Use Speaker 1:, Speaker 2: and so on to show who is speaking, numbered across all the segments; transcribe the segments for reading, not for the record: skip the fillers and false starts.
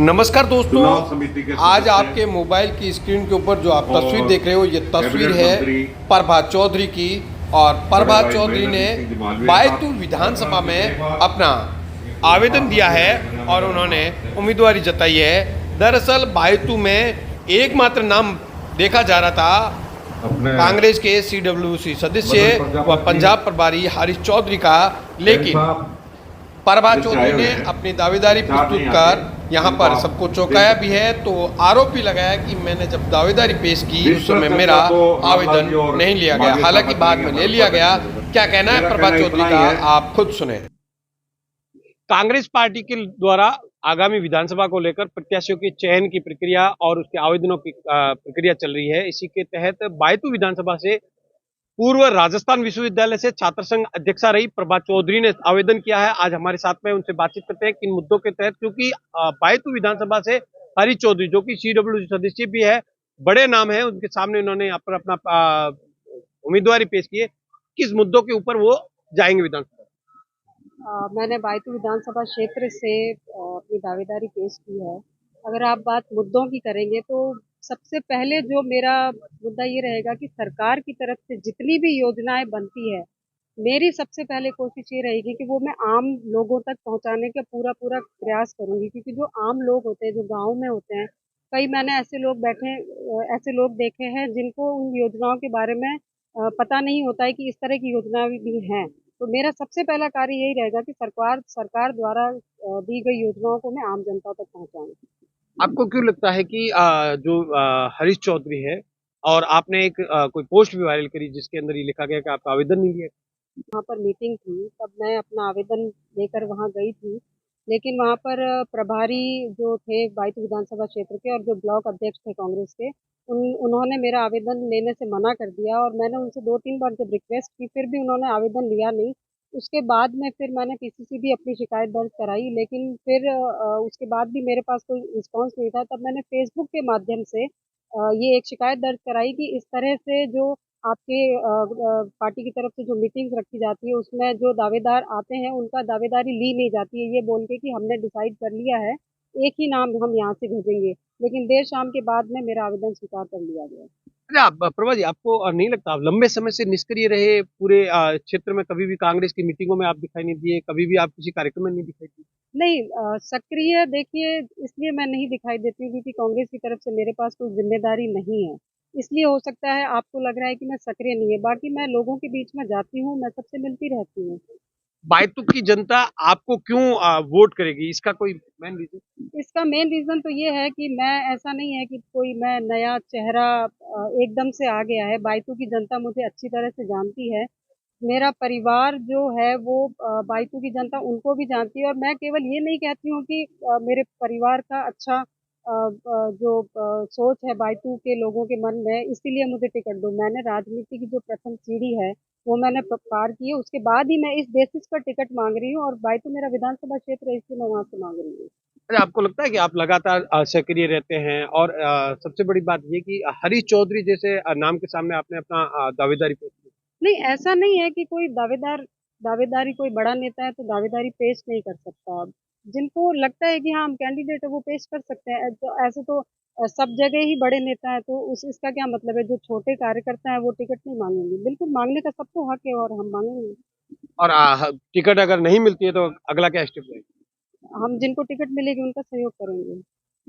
Speaker 1: नमस्कार दोस्तों,
Speaker 2: चुनाव समिति के
Speaker 1: आज
Speaker 2: सदस्य
Speaker 1: आपके मोबाइल की स्क्रीन के ऊपर जो आप
Speaker 2: और
Speaker 1: तस्वीर देख रहे हो, ये तस्वीर
Speaker 2: कैबिनेट
Speaker 1: है
Speaker 2: मंत्री
Speaker 1: प्रभात चौधरी की। और प्रभात
Speaker 2: भाई
Speaker 1: चौधरी ने
Speaker 2: महेंद्र सिंह मालवीय
Speaker 1: बैतूल विधानसभा में अपना आवेदन दिया है और उन्होंने उम्मीदवारी जताई है। दरअसल बैतूल में एकमात्र नाम देखा जा रहा था
Speaker 2: अपने
Speaker 1: कांग्रेस के CWC सदस्य व पंजाब प्रभारी हरीश चौधरी का, लेकिन प्रभात चौधरी ने अपनी दावेदारी प्रस्तुत कर यहाँ पर सबको चौंकाया भी है। तो आरोप भी लगाया कि मैंने जब दावेदारी पेश की उस समय मेरा आवेदन नहीं लिया गया, हालांकि बाद में ले लिया गया। क्या कहना है प्रभात चौधरी का, आप खुद सुने। कांग्रेस पार्टी के द्वारा आगामी विधानसभा को लेकर प्रत्याशियों के चयन की प्रक्रिया और उसके आवेदनों की प्रक्रिया चल रही है। इसी के तहत बैतूल विधानसभा से पूर्व राजस्थान विश्वविद्यालय से छात्र संघ अध्यक्षा रही प्रभात चौधरी ने आवेदन किया है। आज हमारे साथ में उनसे बातचीत करते हैं किन मुद्दों के तहत, क्योंकि बैतूल विधानसभा से हरीश चौधरी जो कि CWC सदस्य भी है, बड़े नाम है, उनके सामने उन्होंने यहाँ पर अपना उम्मीदवारी पेश की है। किस मुद्दों के ऊपर वो जाएंगे विधानसभा?
Speaker 3: मैंने बैतूल विधानसभा क्षेत्र से अपनी दावेदारी पेश की है। अगर आप बात मुद्दों की करेंगे तो सबसे पहले जो मेरा मुद्दा ये रहेगा कि सरकार की तरफ से जितनी भी योजनाएं बनती है, मेरी सबसे पहले कोशिश ये रहेगी कि वो मैं आम लोगों तक पहुंचाने का पूरा पूरा प्रयास करूंगी, क्योंकि जो आम लोग होते हैं, जो गांव में होते हैं, कई मैंने ऐसे लोग देखे हैं जिनको उन योजनाओं के बारे में पता नहीं होता है कि इस तरह की योजनाएं भी हैं। तो मेरा सबसे पहला कार्य यही रहेगा कि सरकार द्वारा दी गई योजनाओं को मैं आम जनता तक पहुंचाऊं।
Speaker 1: आपको क्यों लगता है कि जो हरीश चौधरी है, और आपने एक कोई पोस्ट भी वायरल करी जिसके अंदर ये लिखा गया कि आपका आवेदन नहीं लिया?
Speaker 3: वहाँ पर मीटिंग थी, तब मैं अपना आवेदन लेकर वहाँ गई थी, लेकिन वहाँ पर प्रभारी जो थे बैतूल विधानसभा क्षेत्र के और जो ब्लॉक अध्यक्ष थे कांग्रेस के, उन्होंने मेरा आवेदन लेने से मना कर दिया और मैंने उनसे 2-3 बार जब रिक्वेस्ट की, फिर भी उन्होंने आवेदन लिया नहीं। उसके बाद में फिर मैंने PCC भी अपनी शिकायत दर्ज कराई, लेकिन फिर उसके बाद भी मेरे पास कोई रिस्पॉन्स नहीं था। तब मैंने फेसबुक के माध्यम से ये एक शिकायत दर्ज कराई कि इस तरह से जो आपके पार्टी की तरफ से जो मीटिंग्स रखी जाती है, उसमें जो दावेदार आते हैं, उनका दावेदारी ली नहीं जाती है, ये बोल के कि हमने डिसाइड कर लिया है, एक ही नाम हम यहाँ से भेजेंगे। लेकिन देर शाम के बाद में मेरा आवेदन स्वीकार कर लिया गया।
Speaker 1: अच्छा, प्रभा जी, आपको नहीं लगता आप लंबे समय से निष्क्रिय रहे पूरे क्षेत्र में? कभी भी कांग्रेस की मीटिंगों में आप दिखाई नहीं दिए, कभी भी आप किसी कार्यक्रम में नहीं दिखाई दिए?
Speaker 3: नहीं, सक्रिय देखिए इसलिए मैं नहीं दिखाई देती हूँ क्योंकि कांग्रेस की तरफ से मेरे पास कोई ज़िम्मेदारी नहीं है। इसलिए हो सकता है आपको लग रहा है कि मैं सक्रिय नहीं है, बाकी मैं लोगों के बीच में जाती हूँ, मैं सबसे मिलती रहती हूँ।
Speaker 1: बैतूल की जनता आपको क्यों वोट करेगी, इसका कोई मेन रीजन?
Speaker 3: इसका मेन रीज़न तो ये है कि मैं ऐसा नहीं है कि कोई मैं नया चेहरा एकदम से आ गया है। बैतूल की जनता मुझे अच्छी तरह से जानती है। मेरा परिवार जो है वो बैतूल की जनता उनको भी जानती है और मैं केवल ये नहीं कहती हूँ कि मेरे परिवार का अच्छा जो सोच है बैतूल के लोगों के मन में, इसीलिए मुझे टिकट दो। मैंने राजनीति की जो प्रथम सीढ़ी है वो मैंने पार की है, उसके बाद ही मैं इस बेसिस पर टिकट मांग रही हूँ और बैतूल मेरा विधानसभा क्षेत्र है, इसलिए मैं वहाँ से मांग रही हूँ।
Speaker 1: अच्छा, आपको लगता है कि आप लगातार सक्रिय रहते हैं, और सबसे बड़ी बात ये कि हरीश चौधरी जैसे नाम के सामने आपने अपना दावेदारी पेश की?
Speaker 3: नहीं, ऐसा नहीं है कि कोई दावेदारी कोई बड़ा नेता है तो दावेदारी पेश नहीं कर सकता। जिनको लगता है कि हाँ, हम कैंडिडेट है वो पेश कर सकते हैं। तो ऐसे तो सब जगह ही बड़े नेता है, तो उस इसका क्या मतलब है, जो छोटे कार्यकर्ता हैं वो टिकट नहीं माँगेंगे। बिल्कुल माँगने का सबको हक है और हम माँगेंगे।
Speaker 1: और टिकट अगर नहीं मिलती है तो अगला क्या स्टेप रहेगा?
Speaker 3: हम जिनको टिकट मिलेगी उनका सहयोग करेंगे।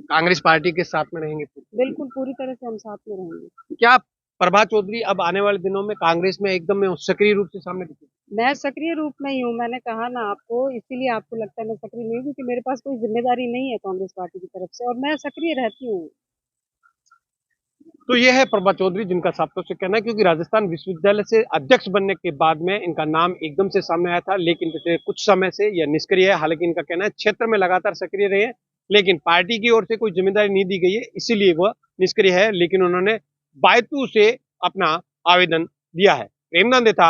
Speaker 1: कांग्रेस पार्टी के साथ में रहेंगे?
Speaker 3: बिल्कुल पूरी तरह से हम साथ में रहेंगे।
Speaker 1: क्या प्रभात चौधरी अब आने वाले दिनों में कांग्रेस में एकदम में सक्रिय रूप से सामने दिखेंगे?
Speaker 3: मैं सक्रिय रूप में ही हूँ, मैंने कहा ना आपको, इसीलिए आपको लगता है मैं सक्रिय नहीं हूँ क्योंकि मेरे पास कोई ज़िम्मेदारी नहीं है कांग्रेस पार्टी की तरफ से और मैं सक्रिय रहती हूँ।
Speaker 1: तो ये है प्रभात चौधरी, जिनका साफ तौर से कहना है, क्योंकि राजस्थान विश्वविद्यालय से अध्यक्ष बनने के बाद में इनका नाम एकदम से सामने आया था, लेकिन पिछले कुछ समय से यह निष्क्रिय है। हालांकि इनका कहना है क्षेत्र में लगातार सक्रिय रहे हैं, लेकिन पार्टी की ओर से कोई जिम्मेदारी नहीं दी गई है, इसीलिए वह निष्क्रिय है। लेकिन उन्होंने बैतूल से अपना आवेदन दिया है। प्रेमनंद था